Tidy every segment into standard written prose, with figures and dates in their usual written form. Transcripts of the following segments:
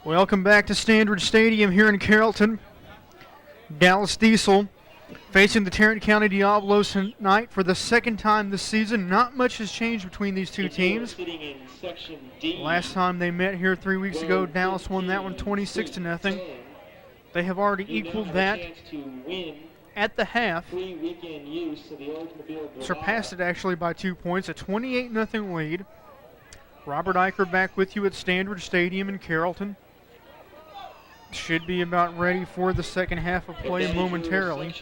Welcome back to Standridge Stadium here in Carrollton. Dallas Diesel facing the Tarrant County Diablos tonight for the second time this season. Not much has changed between these two teams. Last time they met here 3 weeks ago, Dallas won that one 26-0. They have already equaled that at the half. Surpassed it actually by 2 points, a 28-0 lead. Robert Eicher back with you at Standridge Stadium in Carrollton. Should be about ready for the second half of play momentarily.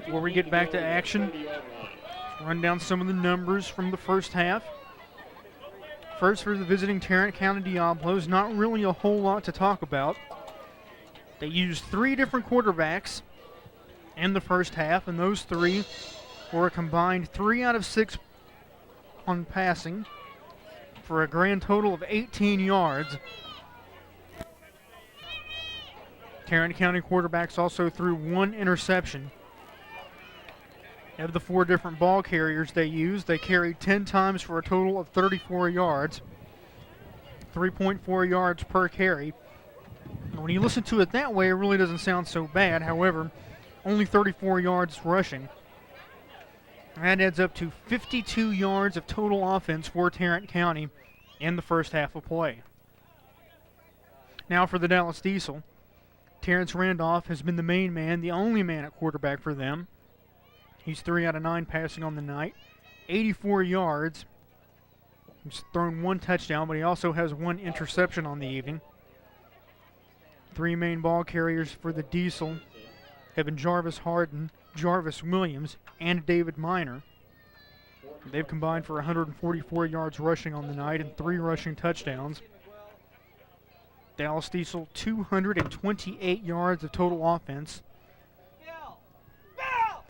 Before we get back to action, let's run down some of the numbers from the first half. First, for the visiting Tarrant County Diablos, not really a whole lot to talk about. They used 3 different quarterbacks in the first half, and those 3 were a combined 3 out of 6 on passing for a grand total of 18 yards. Tarrant County quarterbacks also threw 1 interception. Of the 4 different ball carriers they used, they carried 10 times for a total of 34 yards, 3.4 yards per carry. When you listen to it that way, it really doesn't sound so bad. However, only 34 yards rushing. That adds up to 52 yards of total offense for Tarrant County in the first half of play. Now for the Dallas Diesel. Terrence Randolph has been the main man, the only man at quarterback for them. He's 3 out of 9 passing on the night, 84 yards. He's thrown 1 touchdown, but he also has 1 interception on the evening. 3 main ball carriers for the Diesel have been Jarvis Harden, Jarvis Williams, and David Minor. They've combined for 144 yards rushing on the night and 3 rushing touchdowns. Dallas Diesel, 228 yards of total offense.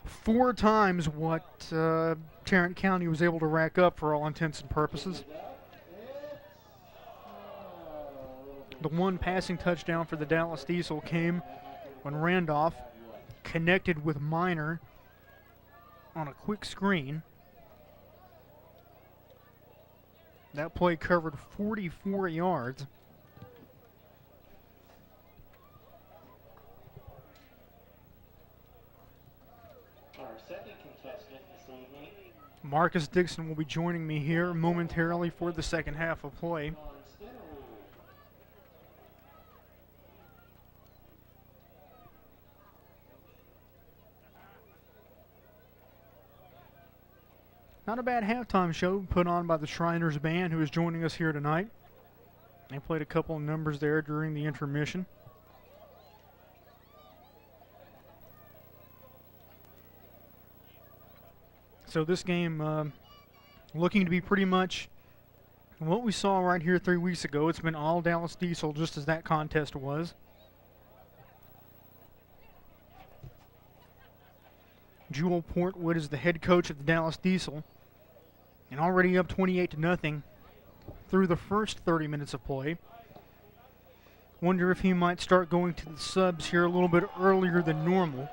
4 times what Tarrant County was able to rack up for all intents and purposes. The 1 passing touchdown for the Dallas Diesel came when Randolph connected with Minor on a quick screen. That play covered 44 yards. Marcus Dixon will be joining me here momentarily for the second half of play. Not a bad halftime show put on by the Shriners Band, who is joining us here tonight. They played a couple of numbers there during the intermission. So this game looking to be pretty much what we saw right here 3 weeks ago. It's been all Dallas Diesel, just as that contest was. Jewel Portwood is the head coach of the Dallas Diesel, and already up 28-0 through the first 30 minutes of play. Wonder if he might start going to the subs here a little bit earlier than normal.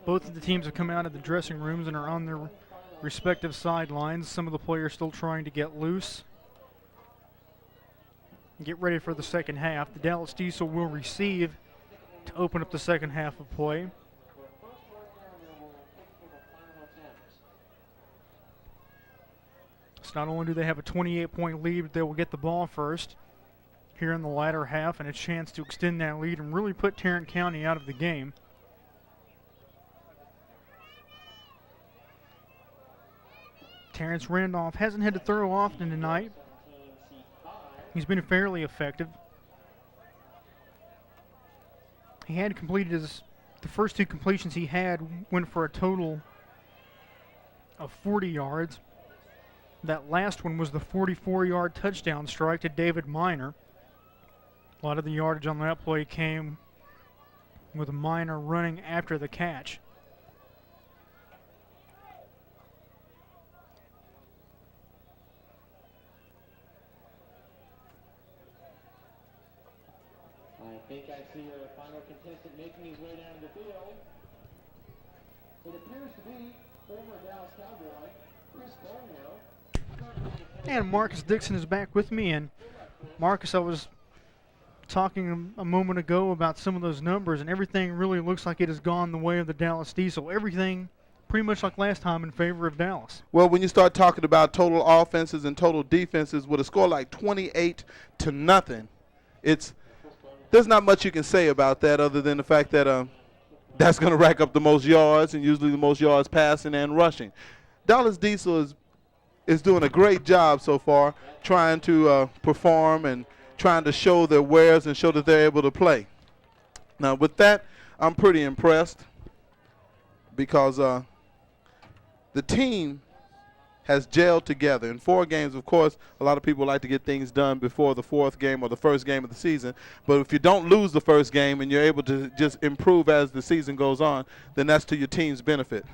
Both of the teams have come out of the dressing rooms and are on their respective sidelines. Some of the players still trying to get loose. Get ready for the second half. The Dallas Diesel will receive to open up the second half of play. So not only do they have a 28-point lead, but they will get the ball first here in the latter half and a chance to extend that lead and really put Tarrant County out of the game. Terrence Randolph hasn't had to throw often tonight. He's been fairly effective. He had completed the first 2 completions he had went for a total of 40 yards. That last one was the 44-yard touchdown strike to David Minor. A lot of the yardage on that play came with Minor running after the catch. think I see our final contestant making his way down to the field. It appears to be former Dallas Cowboy Chris Barnwell. And Marcus Dixon is back with me. And Marcus, I was talking a moment ago about some of those numbers, and everything really looks like it has gone the way of the Dallas Diesel. Everything pretty much like last time in favor of Dallas. Well, when you start talking about total offenses and total defenses with a score like 28-0, there's not much you can say about that other than the fact that that's going to rack up the most yards, and usually the most yards passing and rushing. Dallas Diesel is doing a great job so far trying to perform and trying to show their wares and show that they're able to play. Now, with that, I'm pretty impressed because the team has gelled together. In 4 games, of course, a lot of people like to get things done before the 4th game or the first game of the season. But if you don't lose the first game and you're able to just improve as the season goes on, then that's to your team's benefit.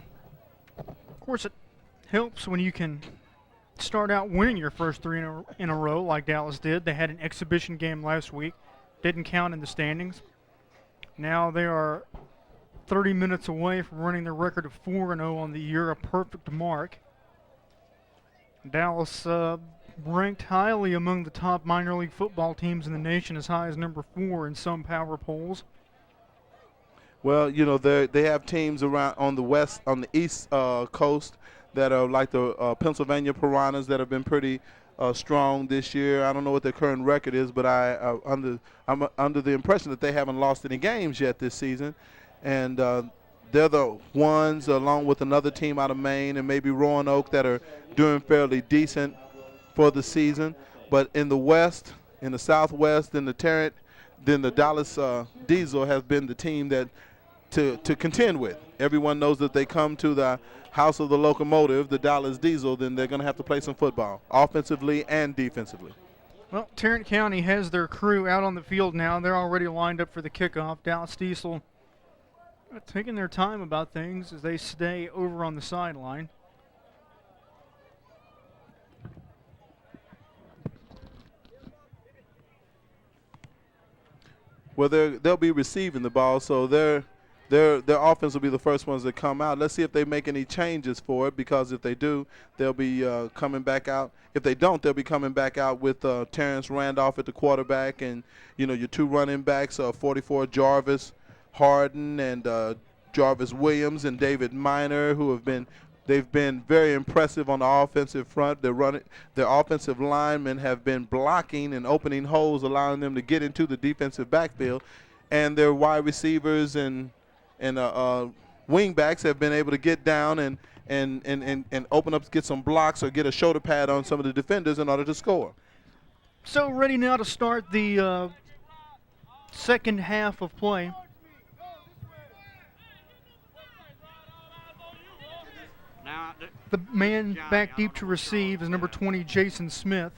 Of course, it helps when you can start out winning your first 3 in a row like Dallas did. They had an exhibition game last week. Didn't count in the standings. Now they are 30 minutes away from running their record of 4-0 on the year, a perfect mark. Dallas ranked highly among the top minor league football teams in the nation, as high as number 4 in some power polls. Well, you know, they have teams around on the east coast that are like the Pennsylvania Piranhas that have been pretty strong this year. I don't know what their current record is, but I'm under the impression that they haven't lost any games yet this season. And they're the ones, along with another team out of Maine and maybe Roanoke, that are doing fairly decent for the season. But in the West, in the Southwest, in the Tarrant, then the Dallas Diesel has been the team that to contend with. Everyone knows that they come to the house of the locomotive, the Dallas Diesel, then they're going to have to play some football, offensively and defensively. Well, Tarrant County has their crew out on the field now. They're already lined up for the kickoff. Dallas Diesel taking their time about things as they stay over on the sideline. Well, they'll be receiving the ball, so their offense will be the first ones that come out. Let's see if they make any changes for it, because if they do, they'll be coming back out. If they don't, they'll be coming back out with Terrence Randolph at the quarterback, and your 2 running backs, 44 Jarvis Harden and Jarvis Williams and David Minor, they've been very impressive on the offensive front. Their offensive linemen have been blocking and opening holes, allowing them to get into the defensive backfield, and their wide receivers and wing backs have been able to get down and open up, get some blocks or get a shoulder pad on some of the defenders in order to score. So ready now to start the second half of play. The man back deep to receive is number 20, Jason Smith.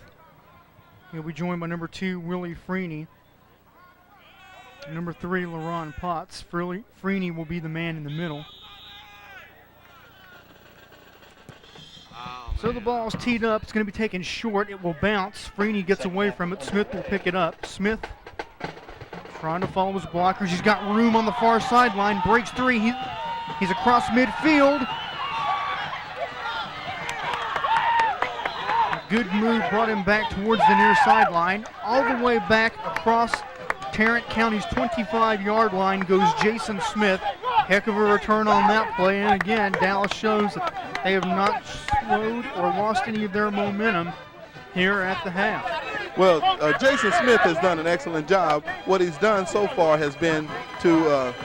He'll be joined by number 2, Willie Freeney. Number 3, LaRon Potts. Freeney will be the man in the middle. So the ball's teed up. It's going to be taken short. It will bounce. Freeney gets away from it. Smith will pick it up. Smith trying to follow his blockers. He's got room on the far sideline. Breaks 3. He's across midfield. Good move brought him back towards the near sideline. All the way back across Tarrant County's 25-yard line goes Jason Smith. Heck of a return on that play. And again, Dallas shows that they have not slowed or lost any of their momentum here at the half. Well, Jason Smith has done an excellent job. What he's done so far has been to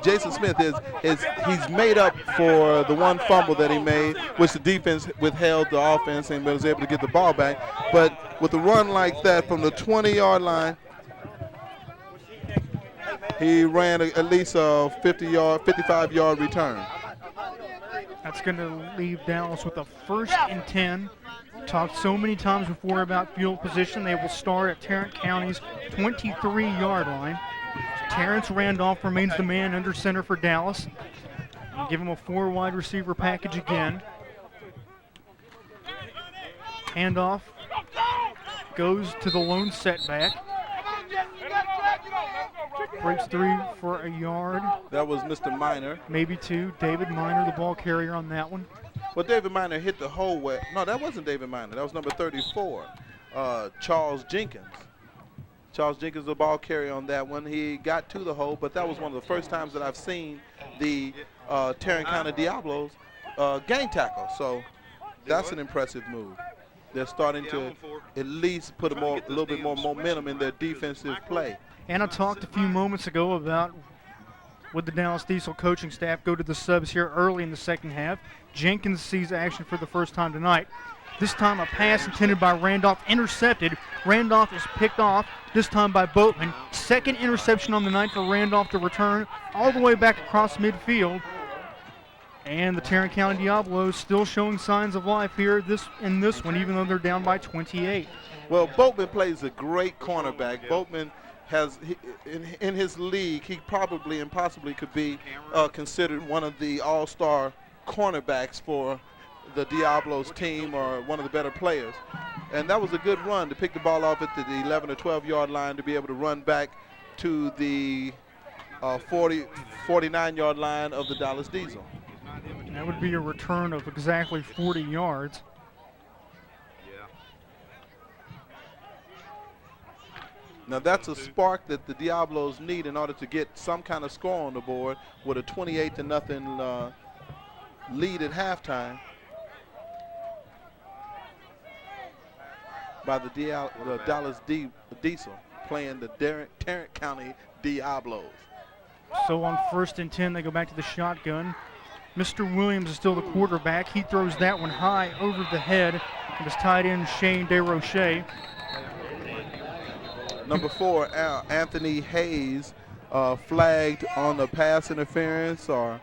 Jason Smith he's made up for the one fumble that he made, which the defense withheld the offense and was able to get the ball back. But with a run like that from the 20-yard line, he ran at least a 55-yard return. That's going to leave Dallas with a 1st and 10. Talked so many times before about field position. They will start at Tarrant County's 23-yard line. Terrence Randolph remains the man under center for Dallas. Give him a 4 wide receiver package again. Handoff goes to the lone setback. Breaks through for a yard, That was Mr. Minor. maybe 2. David Miner, the ball carrier on that one. Well, David Minor hit the hole where, no, that wasn't David Minor. That was number 34, Charles Jenkins. Charles Jenkins, the ball carrier on that one. He got to the hole, but that was one of the first times that I've seen the Tarrant County Diablos gang tackle. So that's an impressive move. They're starting to at least put a little bit more momentum in their defensive play. And I talked a few moments ago about would the Dallas Diesel coaching staff go to the subs here early in the second half. Jenkins sees action for the first time tonight. This time a pass intended by Randolph intercepted. Randolph is picked off, this time by Boatman. Second interception on the night for Randolph to return all the way back across midfield. And the Tarrant County Diablos still showing signs of life here in this one, even though they're down by 28. Well, Boatman plays a great cornerback. Boatman has, in his league, he probably and possibly could be considered one of the all-star cornerbacks for the Diablos team, or one of the better players. And that was a good run to pick the ball off at the 11 or 12 yard line to be able to run back to the 49 yard line of the Dallas Diesel. That would be a return of exactly 40 yards. Now that's a spark that the Diablos need in order to get some kind of score on the board with a 28-0 lead at halftime by the Dallas Diesel playing the Tarrant County Diablos. So on 1st and 10, they go back to the shotgun. Mr. Williams is still the quarterback. He throws that one high over the head of his tight end, Shane DeRoche. Number 4, Anthony Hayes, flagged on the pass interference, or?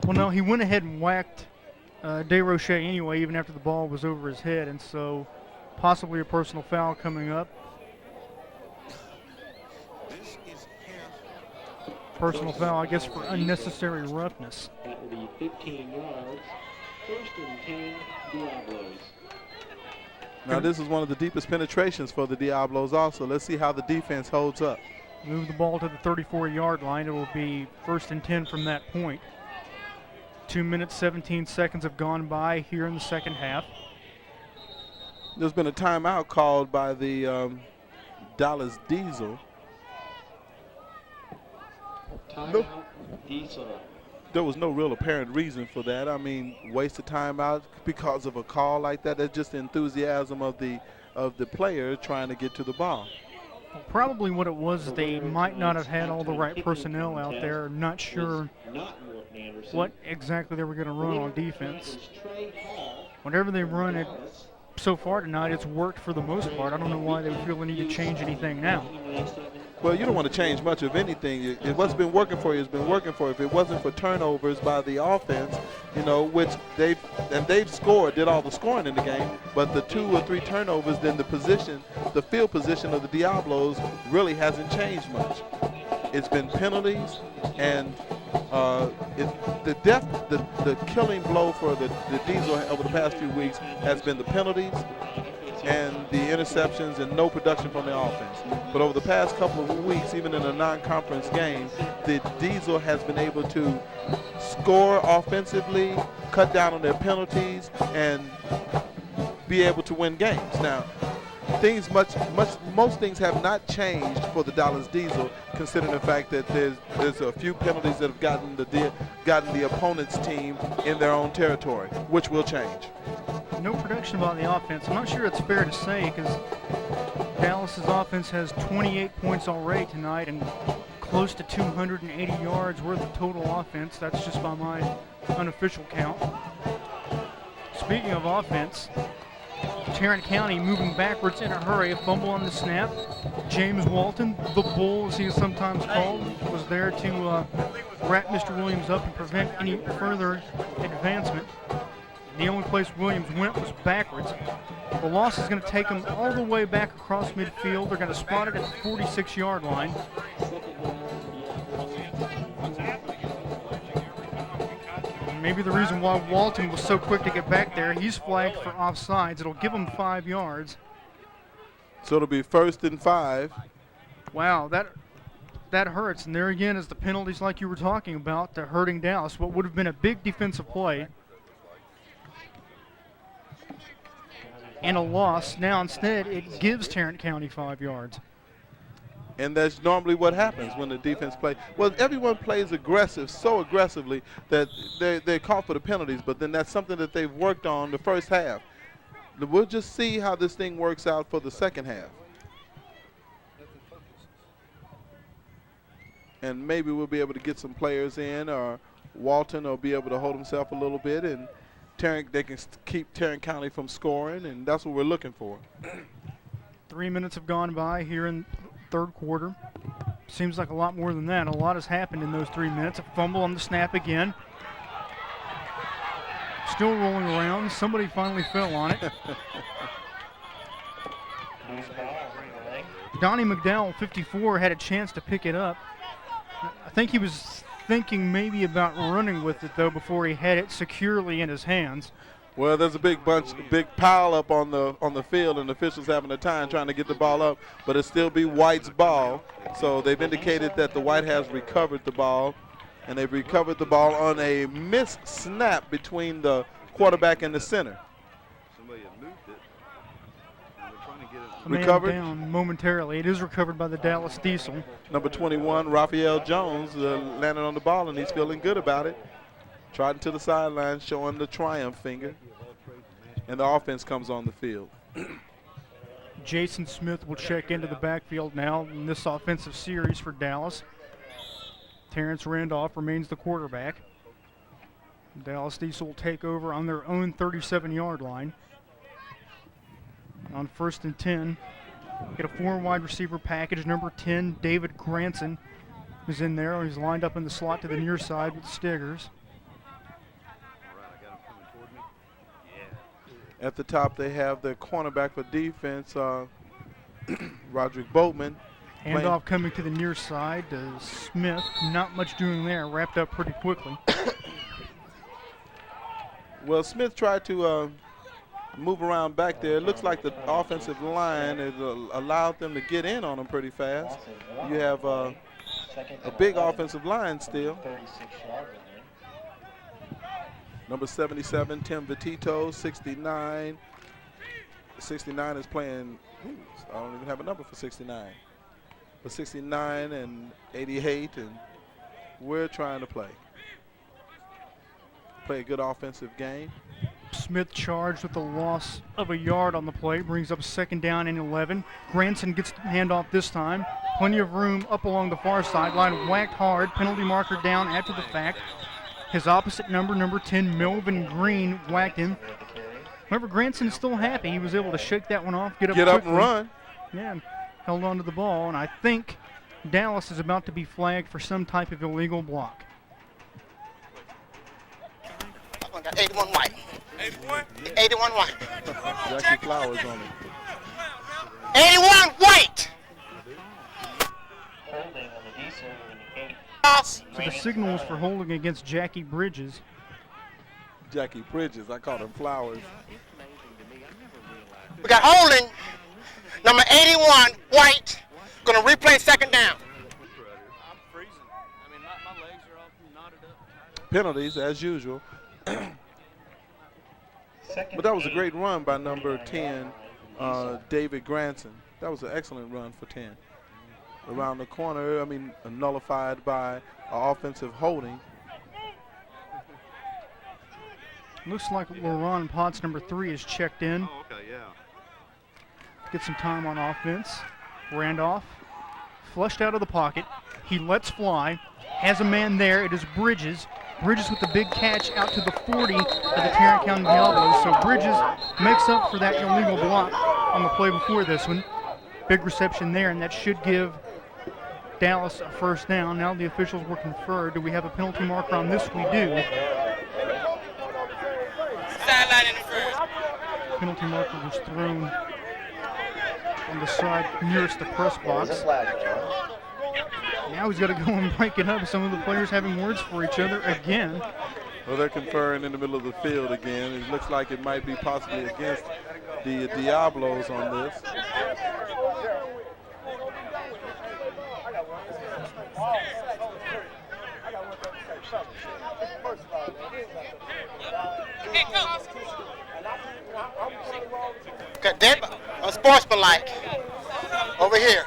Well, no, he went ahead and whacked DeRoche anyway, even after the ball was over his head, and so possibly a personal foul coming up. Personal foul, I guess, for unnecessary roughness. That will be 15 yards. 1st and 10, Diablos. Now this is one of the deepest penetrations for the Diablos also. Let's see how the defense holds up. Move the ball to the 34-yard line. It will be 1st and 10 from that point. 2 minutes, 17 seconds have gone by here in the second half. There's been a timeout called by the Dallas Diesel. Timeout, Diesel. There was no real apparent reason for that. I mean, waste of timeout because of a call like that. That's just the enthusiasm of the player trying to get to the ball. Well, probably what it was, they might not have had all the right personnel out there. Not sure what exactly they were going to run on defense. Whatever they run it so far tonight, it's worked for the most part. I don't know why they would feel the need to change anything now. Well, you don't want to change much of anything. What's been working for you has been working for you. If it wasn't for turnovers by the offense, which they've scored, did all the scoring in the game, but the 2 or 3 turnovers, then the field position of the Diablos really hasn't changed much. It's been penalties, and the killing blow for the Diesel over the past few weeks has been the penalties and the interceptions and no production from the offense. But over the past couple of weeks, even in a non-conference game, the Diesel has been able to score offensively, cut down on their penalties, and be able to win games. Now, most things have not changed for the Dallas Diesel, considering the fact that there's a few penalties that have gotten the opponent's team in their own territory, which will change. No production by the offense. I'm not sure it's fair to say, because Dallas's offense has 28 points already tonight and close to 280 yards worth of total offense. That's just by my unofficial count. Speaking of offense, Tarrant County moving backwards in a hurry. A fumble on the snap. James Walton, the Bull as he is sometimes called, was there to wrap Mr. Williams up and prevent any further advancement. The only place Williams went was backwards. The loss is going to take him all the way back across midfield. They're going to spot it at the 46-yard line. Maybe the reason why Walton was so quick to get back there, he's flagged for offsides. It'll give him 5 yards. So it'll be 1st and 5. Wow, that that hurts. And there again is the penalties like you were talking about, the hurting Dallas. What would have been a big defensive play and a loss. Now instead it gives Tarrant County 5 yards. And that's normally what happens when the defense plays. Well, everyone plays aggressive, so aggressively that they're caught for the penalties, but then that's something that they've worked on the first half. We'll just see how this thing works out for the second half. And maybe we'll be able to get some players in, or Walton will be able to hold himself a little bit, and they can keep Tarrant County from scoring, and that's what we're looking for. 3 minutes have gone by here in third quarter. Seems like a lot more than that. A lot has happened in those 3 minutes. A fumble on the snap again. Still rolling around. Somebody finally fell on it. Donnie McDowell, 54, had a chance to pick it up. I think he was thinking maybe about running with it, though, before he had it securely in his hands. Well, there's a big pile up on the field, and the officials having a time trying to get the ball up, but it still be White's ball. So they've indicated that the White has recovered the ball, and they've recovered the ball on a missed snap between the quarterback and the center. Somebody had moved it, and they're trying to get it Recovered. Down momentarily. It is recovered by the Dallas Diesel. Number 21, Raphael Jones, landed on the ball, and he's feeling good about it. Trotting to the sideline, showing the triumph finger. And the offense comes on the field. Jason Smith will check into the backfield now in this offensive series for Dallas. Terrence Randolph remains the quarterback. Dallas Diesel will take over on their own 37-yard line. On 1st and 10, get a 4 wide receiver package. Number 10, David Granson, is in there. He's lined up in the slot to the near side with Stiggers. At the top, they have the cornerback for defense, Roderick Boatman. Handoff coming to the near side to Smith. Not much doing there. Wrapped up pretty quickly. Well, Smith tried to move around back there. It looks like the offensive line has allowed them to get in on him pretty fast. You have a big offensive line still. Number 77, Tim Vitito, 69. 69 is playing, I don't even have a number for 69. But 69 and 88, and we're trying to play a good offensive game. Smith charged with the loss of a yard on the play, brings up 2nd down and 11. Granson gets the handoff this time. Plenty of room up along the far sideline, whacked hard, penalty marker down after the fact. His opposite number 10, Melvin Green, whacked him. However, Granson is still happy. He was able to shake that one off, get up and run. Yeah, and held on to the ball. And I think Dallas is about to be flagged for some type of illegal block. 81 White. 81 White. Jackie Flowers on it. 81 White. So the signal was for holding against Jackie Bridges. Jackie Bridges, I called him Flowers. We got holding. Number 81 White. Going to replay 2nd down. I'm freezing. I mean, my legs are all knotted up. Penalties, as usual. But that was a great run by number 10, David Granson. That was an excellent run for 10. Around the corner, nullified by offensive holding. Looks like LaRon Potts, number 3, is checked in. Oh, okay, yeah. Get some time on offense. Randolph, flushed out of the pocket. He lets fly, has a man there. It is Bridges. Bridges with the big catch out to the 40 of the Tarrant County Diablos. So Bridges makes up for that illegal block on the play before this one. Big reception there, and that should give Dallas a 1st down. Now the officials were conferred. Do we have a penalty marker on this? We do. Sideline interference. Penalty marker was thrown on the side nearest the press box. Now he's got to go and break it up. Some of the players having words for each other again. Well, they're conferring in the middle of the field again. It looks like it might be possibly against the Diablos on this. like. Over here.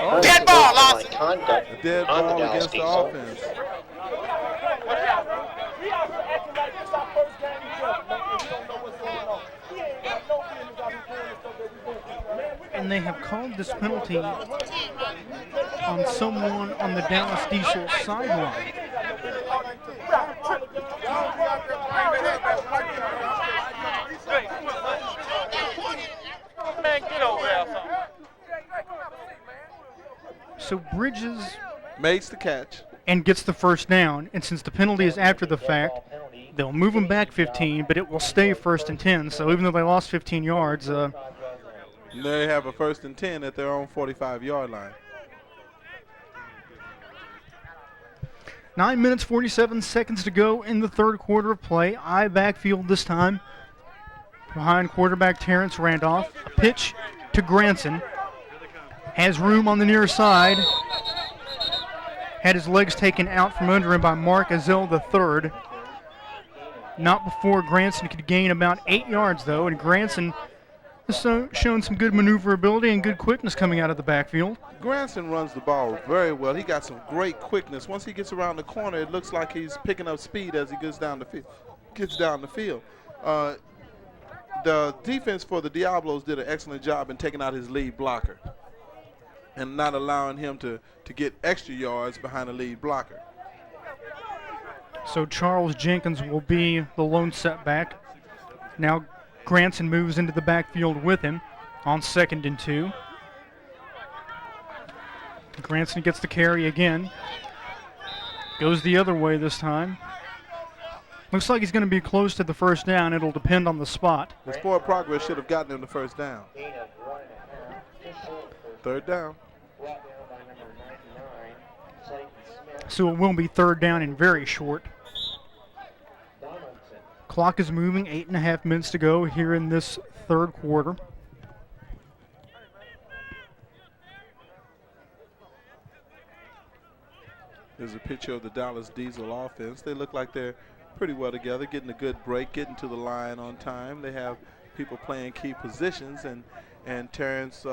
Oh, Dead ball, Lawson. conduct A dead on the ball Dallas against the Diesel. offense. And they have called this penalty on someone on the Dallas Diesel sideline. Man, get over there, son. So Bridges Makes the catch. and gets the first down. And since the penalty is after the fact, they'll move him back 15, but it will stay 1st and 10. So even though they lost 15 yards, They have a 1st and 10 at their own 45-yard line. 9 minutes, 47 seconds to go in the third quarter of play. I backfield this time. Behind quarterback Terrence Randolph. A pitch to Granson. Has room on the near side. Had his legs taken out from under him by Mark Azell III. Not before Granson could gain about 8 yards, though, and Granson has shown some good maneuverability and good quickness coming out of the backfield. Granson runs the ball very well. He got some great quickness. Once he gets around the corner, it looks like he's picking up speed as he gets down the field. The defense for the Diablos did an excellent job in taking out his lead blocker and not allowing him to get extra yards behind the lead blocker. So Charles Jenkins will be the lone setback. Now Granson moves into the backfield with him on 2nd and 2. Granson gets the carry again. Goes the other way this time. Looks like he's going to be close to the first down. It'll depend on the spot. His forward progress should have gotten him the first down. 3rd down. So it will be 3rd down and very short. Clock is moving, 8.5 minutes to go here in this third quarter. There's a picture of the Dallas Diesel offense. They look like they're pretty well together, getting a good break, getting to the line on time. They have people playing key positions, and Terrence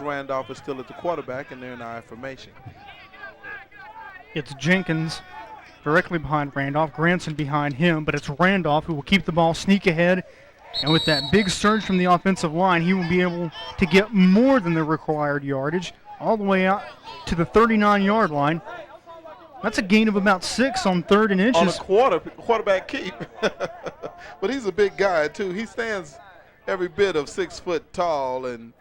Randolph is still at the quarterback, and they're in I formation. It's Jenkins directly behind Randolph, Granson behind him, but it's Randolph who will keep the ball, sneak ahead, and with that big surge from the offensive line, he will be able to get more than the required yardage, all the way out to the 39-yard line. That's a gain of about 6 on 3rd and inches. On a quarterback keep. But he's a big guy, too. He stands every bit of 6 foot tall and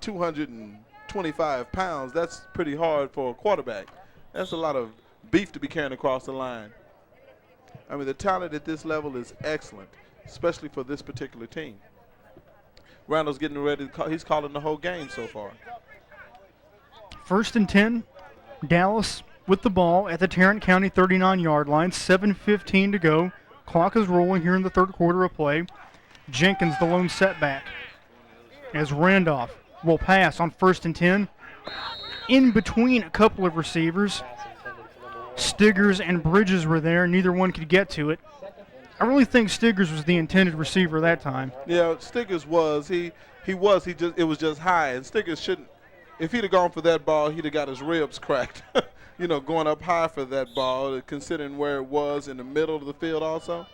225 pounds. That's pretty hard for a quarterback. That's a lot of beef to be carrying across the line. I mean, the talent at this level is excellent, especially for this particular team. Randall's getting ready to he's calling the whole game so far. 1st and 10, Dallas with the ball at the Tarrant County 39-yard line, 7:15 to go. Clock is rolling here in the third quarter of play. Jenkins, the lone setback, as Randolph will pass on 1st and 10. In between a couple of receivers, Stiggers and Bridges were there. Neither one could get to it. I really think Stiggers was the intended receiver that time. Yeah, Stiggers was. It was just high, and Stiggers shouldn't. If he'd have gone for that ball, he'd have got his ribs cracked. Going up high for that ball, considering where it was in the middle of the field also.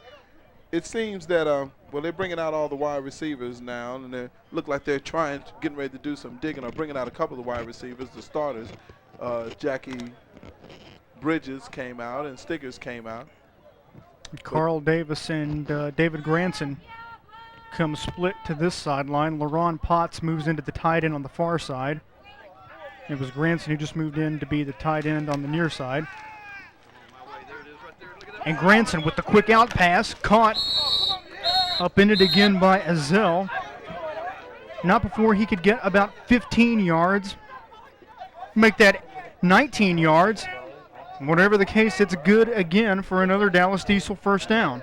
It seems that, they're bringing out all the wide receivers now, and they look like they're getting ready to do some digging or bringing out a couple of the wide receivers, the starters. Jackie Bridges came out and Stiggers came out. Carl Davis and David Granson come split to this sideline. LaRon Potts moves into the tight end on the far side. It was Granson who just moved in to be the tight end on the near side. And Granson with the quick out pass, caught up in it again by Azell. Not before he could get about 15 yards. Make that 19 yards. Whatever the case, it's good again for another Dallas Diesel first down.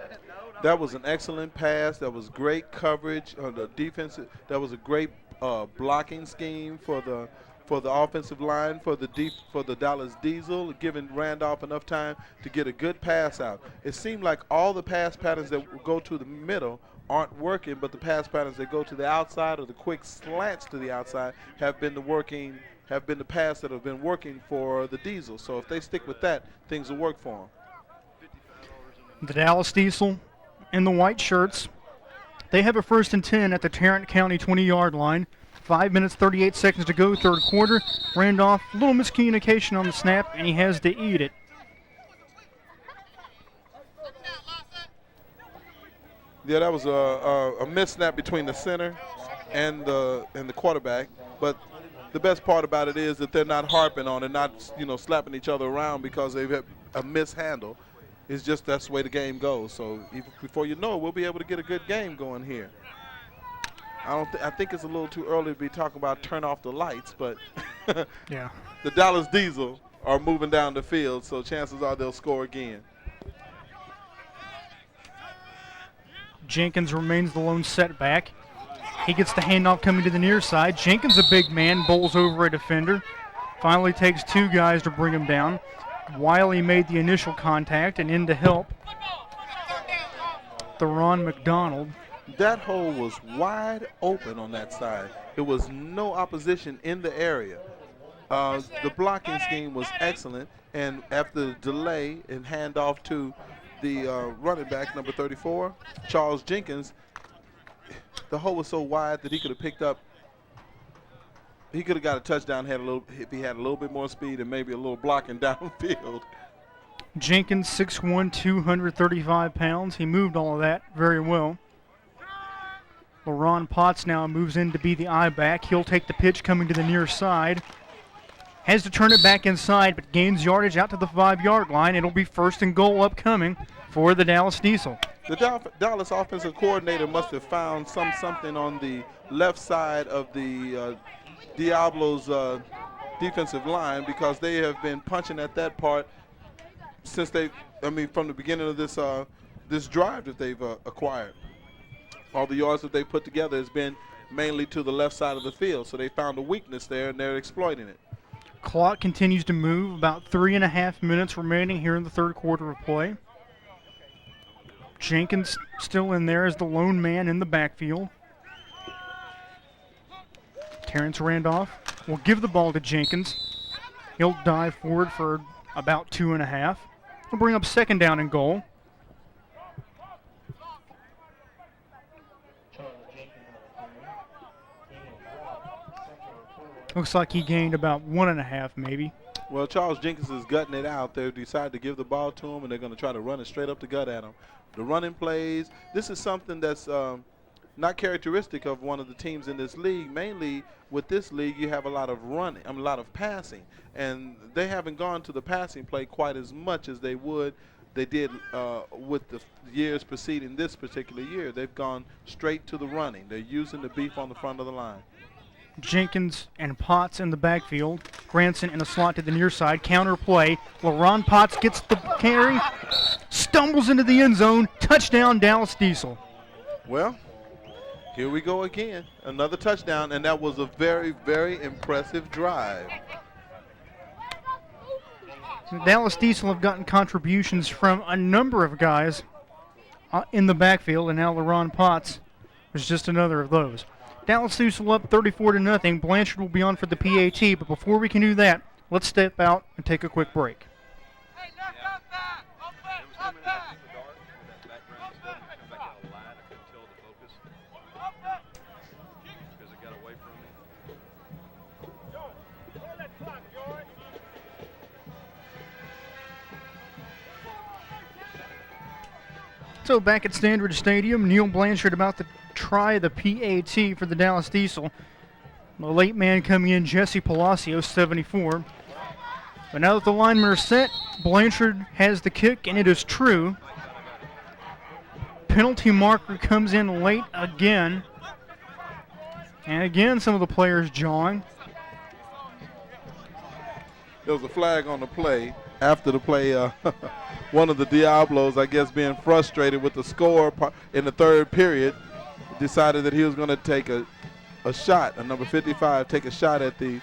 That was an excellent pass. That was great coverage on the defense. That was a great blocking scheme for the offensive line for the Dallas Diesel, giving Randolph enough time to get a good pass out. It seemed like all the pass patterns that would go to the middle aren't working, but the pass patterns that go to the outside or the quick slants to the outside have been the pass that have been working for the Diesel. So if they stick with that, things will work for them. The Dallas Diesel in the white shirts. They have a 1st and 10 at the Tarrant County 20-yard line. 5 minutes, 38 seconds to go, third quarter. Randolph, a little miscommunication on the snap, and he has to eat it. Yeah, that was a missnap between the center and the quarterback. But the best part about it is that they're not harping on it, not slapping each other around because they've had a mishandle. It's just that's the way the game goes. So before you know it, we'll be able to get a good game going here. I think it's a little too early to be talking about turn off the lights, but yeah, the Dallas Diesel are moving down the field, so chances are they'll score again. Jenkins remains the lone setback. He gets the handoff coming to the near side. Jenkins, a big man, bowls over a defender. Finally takes 2 guys to bring him down. Wiley made the initial contact and in to help. Theron McDonald. That hole was wide open on that side. There was no opposition in the area. The blocking scheme was excellent, and after the delay and handoff to the running back, number 34, Charles Jenkins, the hole was so wide that he could have picked up. He could have got a touchdown if he had a little bit more speed and maybe a little blocking downfield. Jenkins, 6'1", 235 pounds. He moved all of that very well. LaRon Potts now moves in to be the I-back. He'll take the pitch coming to the near side. Has to turn it back inside, but gains yardage out to the 5-yard line. It'll be 1st and goal upcoming for the Dallas Diesel. The Dallas offensive coordinator must have found something on the left side of the Diablos defensive line, because they have been punching at that part since from the beginning of this drive that they've acquired. All the yards that they put together has been mainly to the left side of the field, so they found a weakness there and they're exploiting it. Clock continues to move. About 3.5 minutes remaining here in the third quarter of play. Jenkins still in there as the lone man in the backfield. Terrence Randolph will give the ball to Jenkins. He'll dive forward for about 2.5. He'll bring up 2nd down and goal. Looks like he gained about 1.5 maybe. Well, Charles Jenkins is gutting it out. They decided to give the ball to him, and they're going to try to run it straight up the gut at him. The running plays, this is something that's not characteristic of one of the teams in this league. Mainly with this league, you have a lot of running, a lot of passing, and they haven't gone to the passing play quite as much as they did with the years preceding this particular year. They've gone straight to the running. They're using the beef on the front of the line. Jenkins and Potts in the backfield. Granson in a slot to the near side. Counter play. LaRon Potts gets the carry. Stumbles into the end zone. Touchdown, Dallas Diesel. Well, here we go again. Another touchdown, and that was a very, very impressive drive. The Dallas Diesel have gotten contributions from a number of guys in the backfield, and now LaRon Potts is just another of those. Dallas Diesel up 34-0. Blanchard will be on for the PAT, but before we can do that, let's step out and take a quick break. So back at Standridge Stadium, Neil Blanchard about to try the PAT for the Dallas Diesel. The late man coming in, Jesse Palacio, 74. But now that the linemen are set, Blanchard has the kick, and it is true. Penalty marker comes in late again. And again, some of the players jawing. There was a flag on the play. After the play, one of the Diablos, I guess, being frustrated with the score in the third period, decided that he was going to take a shot, a number 55, take a shot at the